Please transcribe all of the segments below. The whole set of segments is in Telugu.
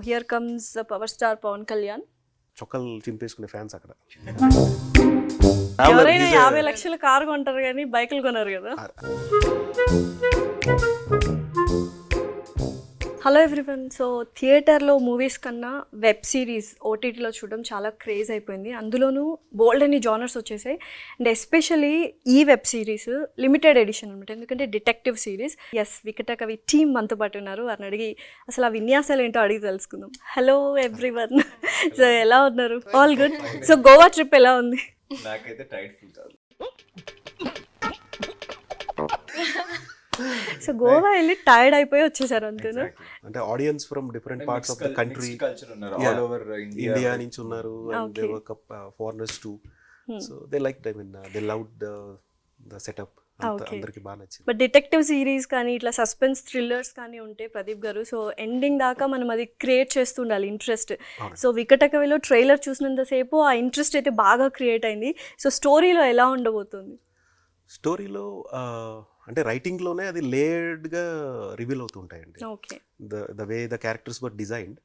Here comes power star Pawan Kalyan. చొక్కలు చింపేసుకునే ఫ్యాన్స్ అక్కడ. ఎవరైనా 50 లక్షల కారు కొంటారు కానీ బైకులు కొనరు కదా. Hello everyone. సో థియేటర్లో మూవీస్ కన్నా వెబ్ సిరీస్ ఓటీటీలో చూడడం చాలా క్రేజ్ అయిపోయింది. అందులోనూ బోల్డ్ అని జానర్స్ వచ్చేసాయి. అండ్ ఎస్పెషలీ ఈ వెబ్ సిరీస్ లిమిటెడ్ ఎడిషన్ అనమాట. ఎందుకంటే detective series. Yes, Vikatakavi team మనతో పాటు ఉన్నారు. అని అడిగి అసలు ఆ విన్యాసాలు ఏంటో అడిగి తెలుసుకుందాం. Hello everyone. సో ఎలా ఉన్నారు? All good. So Goa trip ఎలా ఉంది? నాకైతే టైట్ ఫీల్ కాదు. సో గోవా వెళ్ళి టైర్డ్ అయిపోయి వచ్చేసారు అంతేనా? అంటే audience from different parts of the country, culture ఉన్నారు ఆల్ ఓవర్ ఇండియా నుంచి ఉన్నారు. And they were foreigners to. So they like I mean they loved the setup. అందరికి బాగా నచ్చింది. బట్ డిటెక్టివ్ సిరీస్ కానీ ఇట్లా సస్పెన్స్ థ్రిల్లర్స్ కానీ ఉంటే ప్రదీప్ గారు, సో ఎండింగ్ దాకా మనం అది క్రియేట్ చేస్తుండాలి ఇంట్రెస్ట్. సో వికటకవిలో ట్రైలర్ చూసినంతసేపు ఆ ఇంట్రెస్ట్ అయితే బాగా క్రియేట్ అయింది. సో స్టోరీలో ఎలా ఉండబోతుంది? స్టోరీలో అంటే రైటింగ్లోనే అది లేయర్డ్గా రివీల్ అవుతూ ఉంటాయండి. Okay. The way the characters were designed.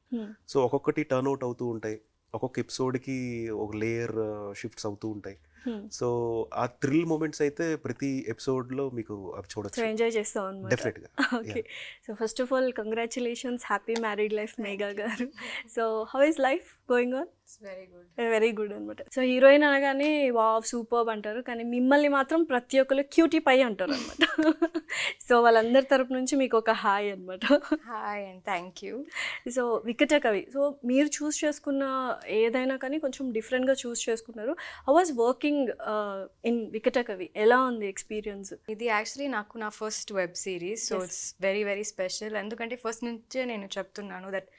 So ఒక్కొక్కటి టర్న్ అవుట్ అవుతూ ఉంటాయి. ఒక్కొక్క ఎపిసోడ్కి ఒక లేయర్ షిఫ్ట్స్ అవుతూ ఉంటాయి. సో ఆ థ్రిల్ మూమెంట్స్ అయితే ప్రతి ఎపిసోడ్లో మీకు అవి చూడొచ్చు, ఎంజాయ్ చేస్తాం అన్నమాట. డెఫినెట్గా. Okay. So first of all congratulations, happy married life Megha గారు. So how is life going on? Very good అనమాట. సో హీరోయిన్ అనగానే వావ్ సూపర్బ్ అంటారు, కానీ మిమ్మల్ని మాత్రం ప్రతి ఒక్కరు క్యూటీ పై అంటారు అనమాట. సో వాళ్ళందరి తరపు నుంచి మీకు ఒక హాయ్ అనమాట. Hi and thank you. So Vikatakavi, so మీరు చూస్ చేసుకున్న ఏదైనా కానీ కొంచెం డిఫరెంట్గా చూస్ చేసుకున్నారు. How was working in Vikatakavi? ఎలా ఉంది ఎక్స్పీరియన్స్? ఇది యాక్చువల్లీ నాకు నా first web series. So it's very very special. ఎందుకంటే ఫస్ట్ నుంచే నేను చెప్తున్నాను that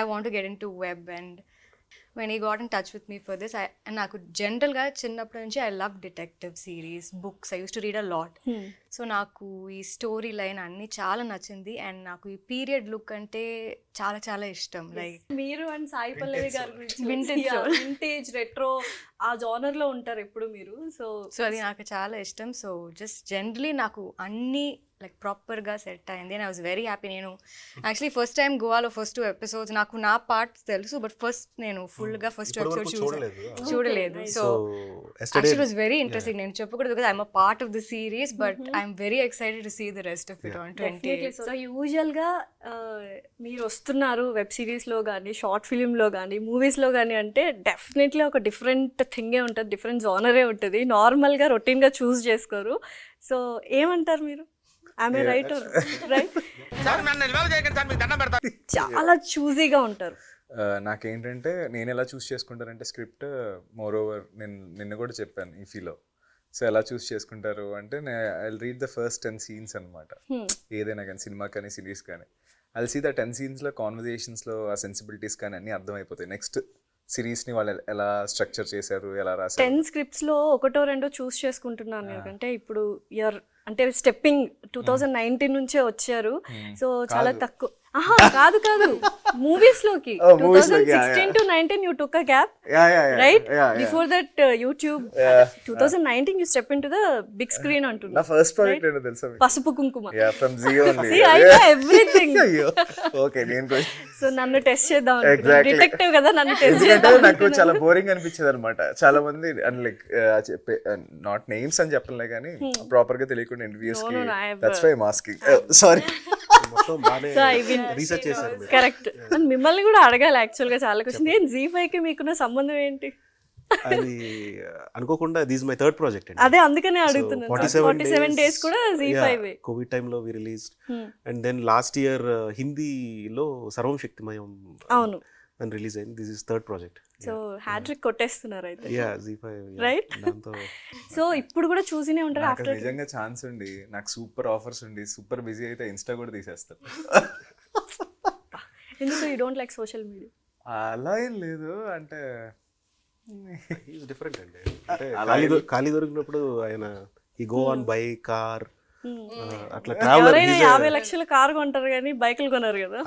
I want to get in to web. And when he got in touch with me for this, నాకు జనరల్గా చిన్నప్పటి నుంచి I love detective series, books. I use to read a lot. So నాకు ఈ స్టోరీ లైన్ అన్నీ చాలా నచ్చింది. అండ్ నాకు ఈ పీరియడ్ లుక్ అంటే చాలా చాలా ఇష్టం. లైక్ మీరు అండ్ సాయి పల్లవి గారి గురించి వింటేజ్ రెట్రో ఆ జానర్ లో ఉంటారు ఎప్పుడు మీరు. సో అది నాకు చాలా ఇష్టం. సో జస్ట్ జనరలీ నాకు అన్నీ లైక్ ప్రాపర్గా సెట్ అయింది. And I was very happy. నేను యాక్చువల్లీ ఫస్ట్ టైం గోవాలో ఫస్ట్ 2 ఎపిసోడ్స్ నాకు నా పార్ట్ తెలుసు, బట్ ఫస్ట్ నేను ఫుల్గా ఫస్ట్ ఎపిసోడ్ చూడలేదు. So actually was very interesting. నేను చెప్పకూడదు because I'm a part of the series, but I'm very excited to see the rest of it on 28. So యూజువల్గా మీరు వస్తున్నారు వెబ్ సిరీస్లో కానీ, షార్ట్ ఫిలింలో కానీ, మూవీస్లో కానీ అంటే డెఫినెట్లీ ఒక డిఫరెంట్ థింగే ఉంటుంది, డిఫరెంట్ జానరే ఉంటుంది. నార్మల్గా రొటీన్గా చూస్ చేసుకోరు. సో ఏమంటారు మీరు? ఆమె రైట్ రైట్? చాలా చూజీగా ఉంటారు. నాకేంటంటే నేను ఎలా చూస్ చేసుకుంటానంటే స్క్రిప్ట్ మోర్ ఓవర్ నేను నిన్న కూడా చెప్పాను ఈ ఫీలో. సో ఎలా చూస్ చేసుకుంటారు అంటే I read the first 10 scenes అనమాట. ఏదైనా కానీ సినిమా కానీ సిరీస్ కానీ ఐ సీ ద 10 scenesలో కాన్వర్జేషన్స్లో ఆ సెన్సిబిలిటీస్ కానీ అన్నీ అర్థమైపోతాయి. నెక్స్ట్ సిరీస్ని వాళ్ళు ఎలా స్ట్రక్చర్ చేశారు, ఎలా రాశారు. 10 scriptsలో ఒకటో రెండో చూస్ చేసుకుంటున్నాను. ఎందుకంటే ఇప్పుడు అంటే స్టెప్పింగ్ 2019 నుంచే వచ్చారు. సో చాలా తక్కువ. కాదు మూవీస్ లోకి 2016 to 19 you took a gap, right? Before that YouTube 2019 you step into the big screen అంటున్నా. నా ఫస్ట్ ప్రాజెక్ట్ ఏంటో తెలుసా? పసుపు కుంకుమ. from zero only. See, I know everything. Okay, నేను సో నన్ను టెస్ట్ చేద్దాం. డిటెక్టివ్ కదా, నన్ను టెస్ట్ చేద్దాం. నాకు చాలా బోరింగ్ అనిపించేది అనమాట. చాలా మంది లైక్ చెప్పే నాట్ నేమ్స్ అని చెప్పలే కానీ ప్రాపర్ గా తెలియకుండా ఇంటర్వ్యూస్ కి that's why I asking. Sorry. Correct. మిమ్మల్ని కూడా అడగాలి యాక్చువల్ గా చాలా క్వశ్చన్. ఏం ZEE5 కి మీకున్న సంబంధం ఏంటి? అది అనుకోకుండా దిస్ మై థర్డ్ ప్రాజెక్ట్. అదే అందుకనే అడుగుతున్నాను. 47 days కూడా ZEE5 కోవిడ్ టైంలో we released. And then last year హిందీలో సర్వం శక్తిమయం అవును అని రిలీజ్ అయింది. This is third project. So hat-trick కొట్టేస్తున్నారు అయితే. Yeah ZEE5 right. సో ఇప్పుడు కూడా చూసినే ఉంటారు. ఆఫ్టర్ నిజంగా ఛాన్స్ ఉండి నాకు సూపర్ ఆఫర్స్ ఉండి సూపర్ బిజీ అయితే ఇన్స్టా కూడా తీసేస్తారు. ఎందుకు you don't like social media? అలా ఏం లేదు, అంటే డిఫరెంట్ అండి. ఖాళీ దొరికినప్పుడు ఆయన ఈ గో ఆన్ బై కార్ అట్లా ట్రావెలర్. 50 లక్షల కారు కొంటారు కానీ బైకులు కొనరు కదా.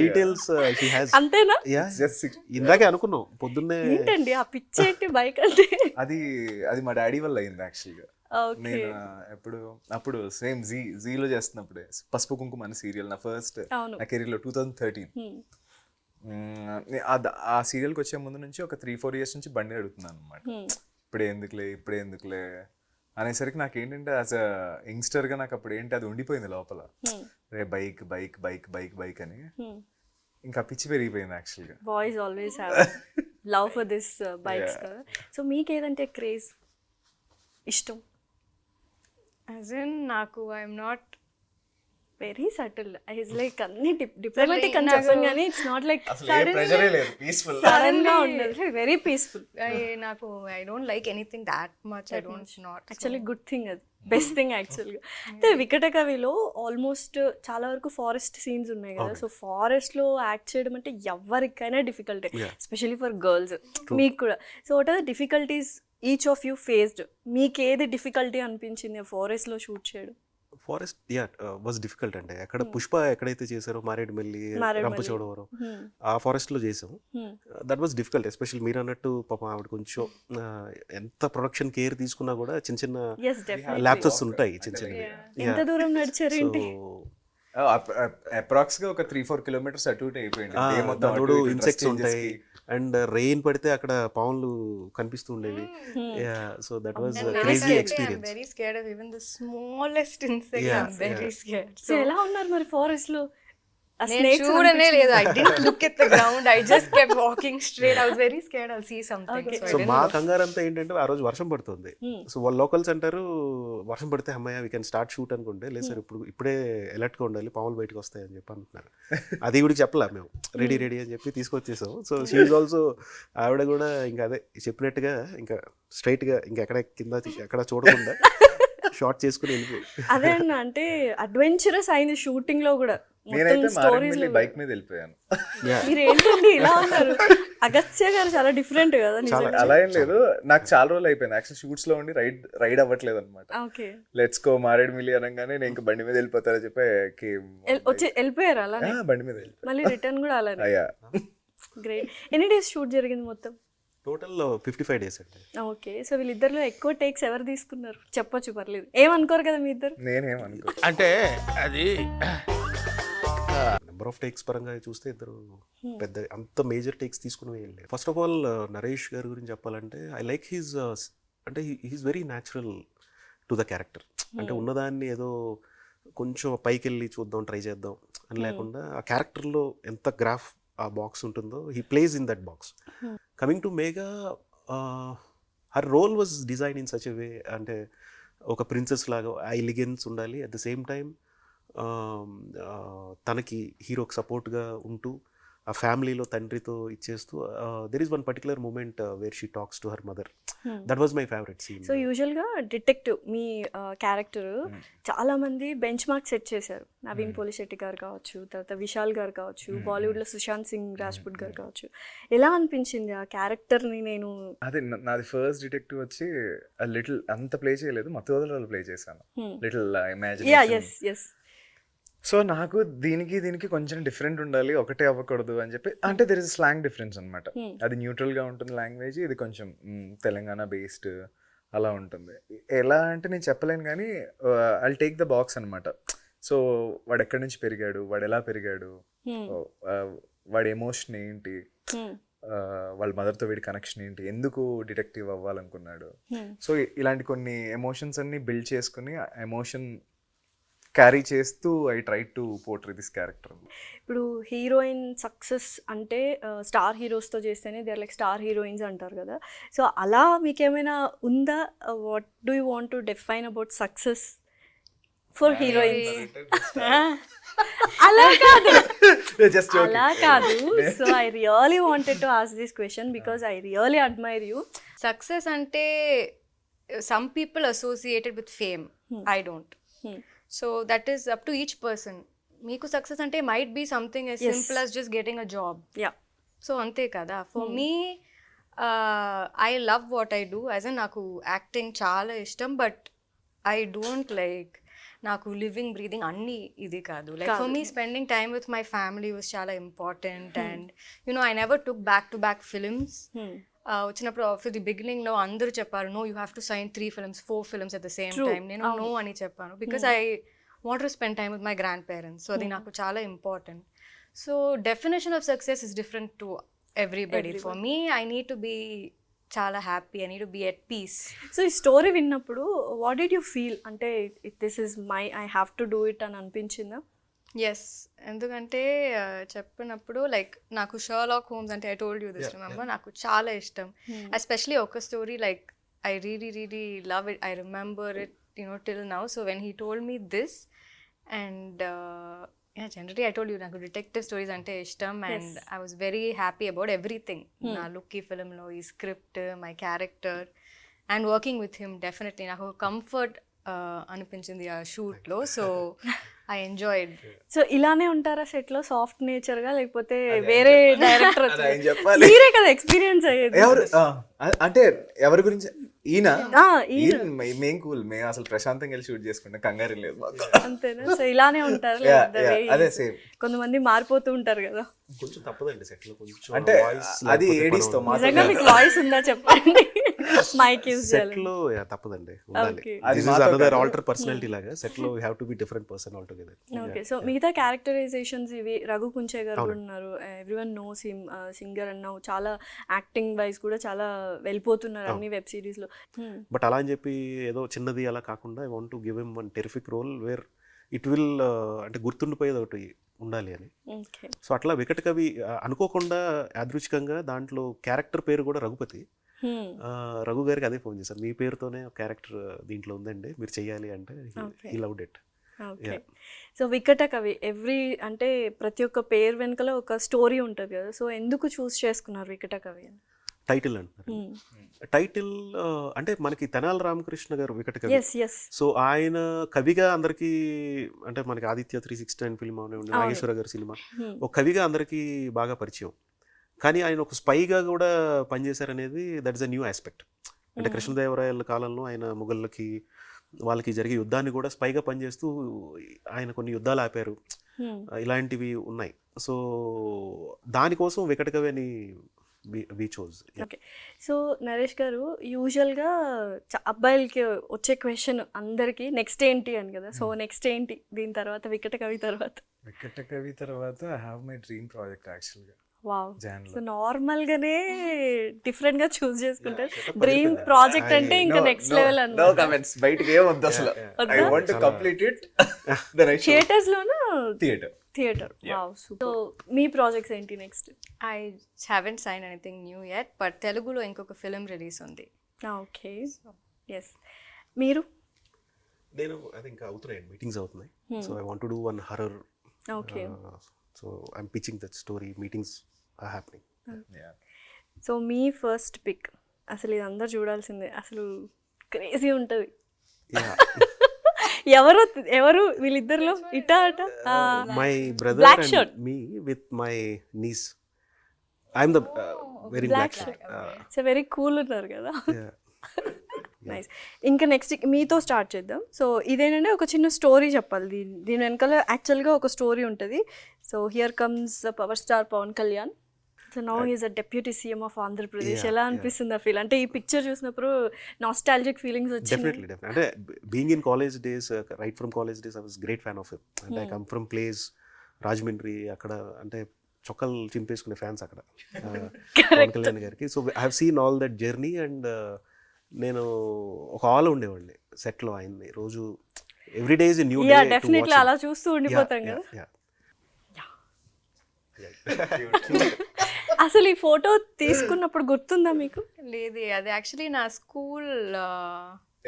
డీటెయిల్స్ అంతేనా? ఇందాకే అనుకున్నాం పొద్దున్నే. ఏంటండి ఆ పిచ్చి ఏంటి బైక్ అంటే? అది మా డాడీ వల్ల అయింది యాక్చువల్గా. ఓకే నేను అప్పుడు సేమ్ జీలో చేస్తున్నప్పుడే పసుపు కుంకుమ అనే సీరియల్ నా ఫస్ట్ అవును. నా కెరీర్లో 2013. ఆ సీరియల్కి వచ్చే ముందు నుంచి ఒక 3-4 years నుంచి బండి అడుగుతున్నాను అనమాట. ఇప్పుడే ఎందుకులే అనేసరికి నాకు ఏంటంటే యాజ్ అ యంగ్స్టర్గా నాకు అప్పుడు ఏంటి అది ఉండిపోయింది లోపల, రే bike bike bike bike bike అని. ఇంకా పిచ్చి పెరిగిపోయింది యాక్చువల్గా. Boys always have love for this bikes కదా. సో మీకు ఏదంటే క్రేజ్ ఇష్టం? యాజ్ ఇన్ నాకు ఐఎమ్ నాట్ వెరీ సటిల్. ఐస్ లైక్ అన్ని డిప్లొమాటిక్ అని నాకు- చెప్పాను కానీ ఇట్స్ నాట్ లైక్ అసలు ఏ ప్రెషరే లేదు, పీస్ఫుల్. సడన్ గా ఉండదు, వెరీ పీస్ఫుల్. నాకు I don't like anything that much. I don't not actually good thing, అది బెస్ట్ థింగ్ యాక్చువల్గా. అయితే వికటకవిలో ఆల్మోస్ట్ చాలా వరకు ఫారెస్ట్ సీన్స్ ఉన్నాయి కదా. సో ఫారెస్ట్లో యాక్ట్ చేయడం అంటే ఎవరికైనా డిఫికల్టీ, ఎస్పెషల్లీ ఫర్ గర్ల్స్. మీకు కూడా. So what are the difficulties each of you faced? మీకు ఏది డిఫికల్టీ అనిపించింది ఫారెస్ట్లో షూట్ చేయడం? ఫారెస్ట్ వాజ్ డిఫికల్ట్ అంటే అక్కడ పుష్ప ఎక్కడైతే చేశారో మారేడుమల్లి, రంపచోడవరం, ఆ ఫారెస్ట్ లో చేసాం. That was difficult. ఎస్పెషల్లీ మీరు అన్నట్టు పాపం ఆవిడ కొంచెం ఎంత ప్రొడక్షన్ కేర్ తీసుకున్నా కూడా చిన్న చిన్న ల్యాప్సెస్ ఉంటాయి, చిన్న ఎంత దూరం నడిచారు ఏంటి? అప్రాక్స్ గా ఒక 3-4 kilometers అటు ఇటు అయిపోయింది. Day మొత్తం అటు దాంట్లో ఇటు dress ఇన్సెక్ట్స్ changes ఉంటాయి కి. అండ్ రెయిన్ పడితే అక్కడ పాములు కనిపిస్తూ ఉండేవి. So that was I'm crazy experience. very scared of even the smallest insect. Yeah, I'm very scared. So ఎలా ఉన్నారు మరి ఫారెస్ట్ లో? నేను చూడనే లేదు. I didn't look at the ground. I just kept walking straight. I was very scared I'll see something. So I so didn't మా look. కంగారు అంతా ఏంటంటే ఆ రోజు వర్షం పడుతుంది. సో వాళ్ళ లోకల్స్ అంటారు వర్షం పడితే అమ్మాయి వీ కెన్ స్టార్ట్ షూట్ అనుకుంటే, లేదు సార్ ఇప్పుడే అలర్ట్గా ఉండాలి, పాములు బయటకు వస్తాయి అని చెప్పి అంటున్నారు. అది కూడా చెప్పలే మేము, రెడీ అని చెప్పి తీసుకొచ్చేసాం. సో షీ ఈజ్ ఆల్సో, ఆవిడ కూడా ఇంకా అదే చెప్పినట్టుగా ఇంకా స్ట్రైట్గా ఇంకా ఎక్కడ చూడకుండా షార్ట్ చేసుకుని వెళ్ళిపోయి. అదే అన్న, అంటే అడ్వెంచరస్ అయింది షూటింగ్ లో కూడా. నేనైతే మారేడుమిల్లి బైక్ మీద వెళ్ళిపోయాను. మీరు ఏంటండి ఇలా ఉన్నారు? అగస్త్య గారు చాలా డిఫరెంట్ కదా నిజంగా. అలా ఏం లేదు, నాకు చాలా రోజులు అయిపోయింది యాక్చువల్ షూట్స్ లో ఉండి రైడ్ అవ్వట్లేదు అనమాట. ఓకే, లెట్స్ గో మారేడుమిల్లి అనగానే నేను ఇంకా బండి మీద వెళ్ళిపోతారని చెప్పి వచ్చి వెళ్ళిపోయారు అలా? బండి మీద వెళ్ళిపోయాను. మళ్ళీ రిటర్న్ కూడా అలానే. అయ్యా, గ్రేట్. ఎన్ని డేస్ షూట్ జరిగింది మొత్తం? టోటల్ 55 days అండి. ఓకే. సో వీళ్ళిద్దరిలో ఎక్కువ టేక్స్ ఎవరు తీసుకున్నారు? చెప్పొచ్చు, పర్లేదు, ఏమనుకోరు కదా మీ ఇద్దరు? నేనేం అనుకో. అంటే అది నెంబర్ ఆఫ్ టేక్స్ పరంగా చూస్తే ఇద్దరు పెద్ద అంత మేజర్ టేక్స్ తీసుకుని వెళ్ళలేదు. ఫస్ట్ ఆఫ్ ఆల్ నరేష్ గారి గురించి చెప్పాలంటే ఐ లైక్ హీజ్ అంటే he's very natural to the character. అంటే ఉన్నదాన్ని ఏదో కొంచెం పైకి వెళ్ళి చూద్దాం, ట్రై చేద్దాం అని లేకుండా ఆ క్యారెక్టర్లో ఎంత గ్రాఫ్ ఆ బాక్స్ ఉంటుందో he place in that box. Coming to Megha, her role was design in such a way, అంటే ఒక ప్రిన్సెస్ లాగా ఆ ఎలిగెన్స్ ఉండాలి, అట్ ద సేమ్ టైం తనకి హీరోకి సపోర్ట్గా ఉంటూ ఆ ఫ్యామిలీలో తండ్రితో ఇచ్చేస్తూ there is one particular moment where she talks to her mother. That was my favourite scene. So యూజువల్గా డిటెక్టివ్ మీ క్యారెక్టర్ చాలా మంది బెంచ్ మార్క్ సెట్ చేశారు. నవీన్ పోలిశెట్టి గారు కావచ్చు, తర్వాత విశాల్ గారు కావచ్చు, బాలీవుడ్లో సుశాంత్ సింగ్ రాజ్పుట్ గారు కావచ్చు. ఎలా అనిపించింది ఆ క్యారెక్టర్ని? నేను అదే నాది ఫస్ట్ డిటెక్టివ్ వచ్చి లిటిల్ అంత ప్లే చేయలేదు, మత్తు ప్లే చేశాను, లిటిల్ ఇమాజినేషన్. సో నాకు దీనికి కొంచెం డిఫరెంట్ ఉండాలి, ఒకటే అవ్వకూడదు అని చెప్పి, అంటే దెర్ ఇస్ స్లాంగ్ డిఫరెన్స్ అనమాట. అది న్యూట్రల్గా ఉంటుంది లాంగ్వేజ్, ఇది కొంచెం తెలంగాణ బేస్డ్ అలా ఉంటుంది. ఎలా అంటే నేను చెప్పలేను కానీ ఐ టేక్ ద బాక్స్ అనమాట. సో వాడు ఎక్కడి నుంచి పెరిగాడు, వాడు ఎలా పెరిగాడు, వాడి ఎమోషన్ ఏంటి, వాళ్ళ మదర్తో వీడి కనెక్షన్ ఏంటి, ఎందుకు డిటెక్టివ్ అవ్వాలనుకున్నాడు. సో ఇలాంటి కొన్ని ఎమోషన్స్ అన్ని బిల్డ్ చేసుకుని ఎమోషన్ క్యారీ చేస్తూ I try to portray this character. ఇప్పుడు హీరోయిన్ సక్సెస్ అంటే స్టార్ హీరోస్తో చేస్తేనే they are like star heroines అంటారు కదా. సో అలా మీకేమైనా ఉందా? What do you want to define about success for heroines? అలా కాదు, అలా కాదు. So I really wanted to ask this question because I really admire you. Success ante some people associate it with fame. I don't. So that is up to each person. Meeku success ante might be something as simple as just getting a job. Yeah. So ante kada. For me, I love what I do. As in naku acting chaala ishtam, but I don't like naku living breathing anni idi kaadu. Like for me, spending time with my family was chaala important. And you know, I never took back to back films. వచ్చినప్పుడు ఆఫ్ ది బిగినింగ్లో అందరూ చెప్పారు no you have to sign 3 films 4 films at the same True. Time. నేను నో అని చెప్పాను because I want to spend time with my grand parents. So అది నాకు చాలా important. So definition of success is different to everybody. For me I need to be చాలా happy, I need to be at peace. So ఈ స్టోరీ విన్నప్పుడు వాట్ డిడ్ యూ ఫీల్? అంటే this is my I have to do it అని అనిపించిందా? ఎస్, ఎందుకంటే చెప్పినప్పుడు లైక్ నాకు షర్లాక్ హోమ్స్ అంటే I told you this remember నాకు చాలా ఇష్టం. ఎస్పెషలీ ఒక story like I really love it, I remember it till now. So when he told me this and generally I told you నాకు డిటెక్టివ్ స్టోరీస్ అంటే ఇష్టం and I was very happy about everything. నా లుక్కీ ఫిల్మ్లో ఈ script, my character and working with him definitely నాకు కంఫర్ట్ అనిపించింది ఆ shoot. So I enjoyed. So ఇలానే ఉంటారా సెట్లో సాఫ్ట్ నేచర్గా, లేకపోతే వేరే డైరెక్టర్ చెప్పాలి మీరే కదా ఎక్స్పీరియన్స్ అయ్యేది? ఎవరు అంటే ఎవరి గురించి? ఈయన ఈయన మేం కూల్, మేము అసలు ప్రశాంతంగా వెళ్ళి షూట్ చేసుకుంటాం, కంగారు లేదు మాకు. అంతేనా? సో ఇలానే ఉంటారు. అదే సేమ్. కొంతమంది మారిపోతూ ఉంటారు కదా. కొంచెం తప్పదండి సెట్లో కొంచెం అంటే అది ఏడీస్తో నిజంగా మీకు వాయిస్ ఉందా చెప్పండి. మైక్ యూజ్ చేయాలి సెట్లో తప్పదండి, ఉండాలి. Okay. This is another alter personality లాగా సెట్లో you have to be different person all together. Okay. So మిగతా క్యారెక్టరైజేషన్స్ ఇవి రఘు కుంచే గారు కూడా ఉన్నారు. ఎవ్రీవన్ నోస్ హిమ్, సింగర్ అన్నావు, చాలా యాక్టింగ్ వైజ్ కూడా చాలా వెళ్ళిపోతున్నారు అన్ని వెబ్ సిరీస్లో. బట్ అలా అని చెప్పి ఏదో చిన్నది అలా కాకుండా I want to give him one terrific role where it will అంటే గుర్తుండిపోయేది ఒకటి ఉండాలి అని. సో అట్లా వికట కవి అనుకోకుండా యాదృచ్ఛికంగా దాంట్లో క్యారెక్టర్ పేరు కూడా రఘుపతి. రఘు గారికి అదే ఫోన్ చేశారు, మీ పేరుతోనే ఒక క్యారెక్టర్ దీంట్లో ఉందండి, మీరు చెయ్యాలి అంటే he loved it. Okay. So Vikata Kavi అంటే ప్రతి ఒక్క పేరు వెనుకలో ఒక స్టోరీ ఉంటుంది కదా. సో ఎందుకు చూస్ చేసుకున్నారు వికట కవి అని? టైటిల్ అంటారు. టైటిల్ అంటే మనకి తెనాలి రామకృష్ణ గారు వికట కవి. సో ఆయన కవిగా అందరికీ అంటే మనకి ఆదిత్య 369 ఫిల్మ్ అవనివ్వండి, నాగేశ్వర గారి సినిమా, ఒక కవిగా అందరికీ బాగా పరిచయం. కానీ ఆయన ఒక స్పైగా కూడా పనిచేశారనేది that is a new aspect. అంటే కృష్ణదేవరాయల కాలంలో ఆయన మొఘళ్ళకి వాళ్ళకి జరిగే యుద్ధాన్ని కూడా స్పైగా పనిచేస్తూ ఆయన కొన్ని యుద్ధాలు ఆపారు, ఇలాంటివి ఉన్నాయి. సో దానికోసం వికట కవి అని వి చోజ్. ఓకే. సో నరేష్ గారు, యూజువల్గా అబ్బాయిలకి వచ్చే క్వశ్చన్ అందరికీ నెక్స్ట్ ఏంటి అని కదా. సో నెక్స్ట్ ఏంటి దీని తర్వాత, వికట కవి తర్వాత? వికట కవి తర్వాత I have my dream project యాక్చువల్గా. వావ్. సో నార్మల్గానే డిఫరెంట్గా చూస్ చేసుకుంటారు. డ్రీమ్ ప్రాజెక్ట్ అంటే ఇంకా నెక్స్ట్ లెవెల్ నో కమెంట్స్, బయటికి ఏం వద్దు అసలు. I want to complete it then I show. థియేటర్స్లోనా? థియేటర్. వావ్. సో మీ ప్రాజెక్ట్స్ ఏంటి next? I haven't sign anything new yet, but తెలుగులో ఇంకొక ఫిలిం రిలీజ్ ఉంది. ఓకే. ఎస్. మీరు? నేను అది ఇంకా అవుతున్నాయి, మీటింగ్స్ అవుతున్నాయి. So I want to do one horror. Okay. So I'm pitching that story, meetings are happening. So మీ ఫస్ట్ పిక్ అసలు ఇది అందరు చూడాల్సిందే, అసలు క్రేజీ ఉంటుంది. ఎవరు వీళ్ళిద్దరిలో? ఇటా అట? My brother and me with my nieces. I'm the very black shirt. So very cool ఉన్నారు కదా. నైస్. ఇంకా నెక్స్ట్ మీతో స్టార్ట్ చేద్దాం. సో ఇదేనంటే ఒక చిన్న స్టోరీ చెప్పాలి. దీని వెనకాల యాక్చువల్గా ఒక స్టోరీ ఉంటుంది. So here comes power star Pawan Kalyan. So now he's a deputy CM of Andhra Pradesh. ఎలా అనిపిస్తుంది ఆ ఫీల్? అంటే ఈ పిక్చర్ చూసినప్పుడు నాస్టాలజిక్ ఫీలింగ్స్ వచ్చింది. డెఫినెట్లీ. అంటే being in college days, right from college days I was great fan of him. అంటే I come from place Rajahmundry, అక్కడ అంటే చొక్కలు చింపేసుకునే ఫ్యాన్స్ అక్కడ పవన్ కళ్యాణ్ గారికి. So I have seen all that journey and నేను ఒక ఆల్ ఉండేవాడిని సెట్లో ఆయన్ని రోజు. Every day is a new day. Definitely అలా చూస్తూ ఉండిపోతాం కదా. అసలు ఈ ఫోటో తీసుకున్నప్పుడు గుర్తుందా మీకు? లేదు, అది యాక్చువల్లీ నా school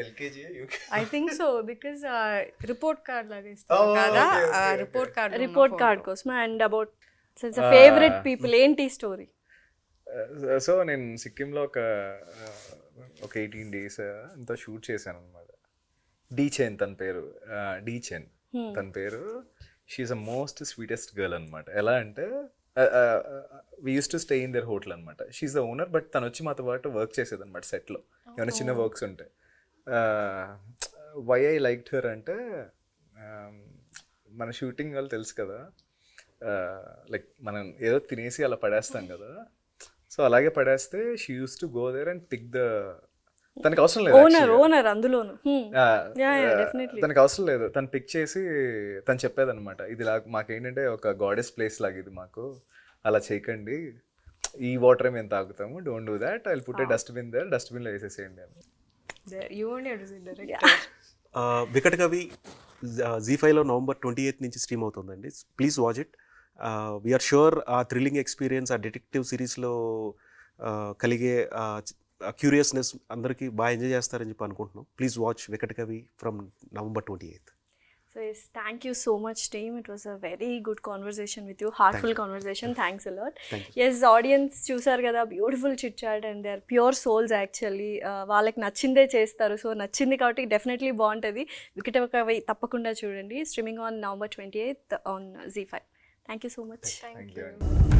LKG I think so, because report card లాగా ఇస్తాను కదా, రిపోర్ట్ కార్డ్ కోసం. అండ్ అబౌట్ ఫేవరెట్ పీపుల్ ఏంటి స్టోరీ? సో నేను సిక్కింలో ఒక 18 days అంతా షూట్ చేశాను అనమాట. డీచెన్ తన పేరు, డీచెన్ తన పేరు. She's a most sweetest girl అనమాట. ఎలా అంటే we use to stay in their hotel అనమాట. షీఈస్ ద ఓనర్, బట్ తను వచ్చి మాతో పాటు వర్క్ చేసేది అనమాట సెట్లో, ఏమైనా చిన్న వర్క్స్ ఉంటాయి. వై ఐ లైక్డ్ హర్ అంటే మన షూటింగ్ వాళ్ళు తెలుసు కదా, లైక్ మనం ఏదో తినేసి అలా పడేస్తాం కదా. సో అలాగే పడేస్తే she use to go there and pick the, తనకి అవసరం లేదు ఓనర్ అందులోను. definitely. తనకి అవసరం లేదు, తను పిక్ చేసి తను చెప్పేదన్నమాట, ఇది మాకేంటంటే ఒక గాడెస్ ప్లేస్ లాగా ఇది, మాకు అలా చేయకండి, ఈ వాటర్ మేము తాగుతాము, don't do that, I put a dustbin there, డస్ట్బిన్లో వేసేసేయండి అని. You only have to say director. వికట్ కవి జీ5లో November 28 నుంచి స్ట్రీమ్ అవుతుందండి. Please watch it. We're sure a thrilling experience, ఆ డిటెక్టివ్ సిరీస్లో కలిగే క్యూరియస్నెస్ అందరికీ బాగా ఎంజాయ్ చేస్తారని చెప్పి అనుకుంటున్నాం. ప్లీజ్ వాచ్ వికట్ కవి from November 28. So yes, thank you so much team. It was a very good conversation with you, heartful conversation. Thanks a lot. Yes, audience చూసారు కదా, beautiful chit chat and they are pure souls actually. వాళ్ళకి నచ్చిందే చేస్తారు, సో నచ్చింది కాబట్టి డెఫినెట్లీ బాగుంటుంది. వికట్ కవి తప్పకుండా చూడండి. Streaming on November 28 on ZEE5. Thank you so much. Thank you. you.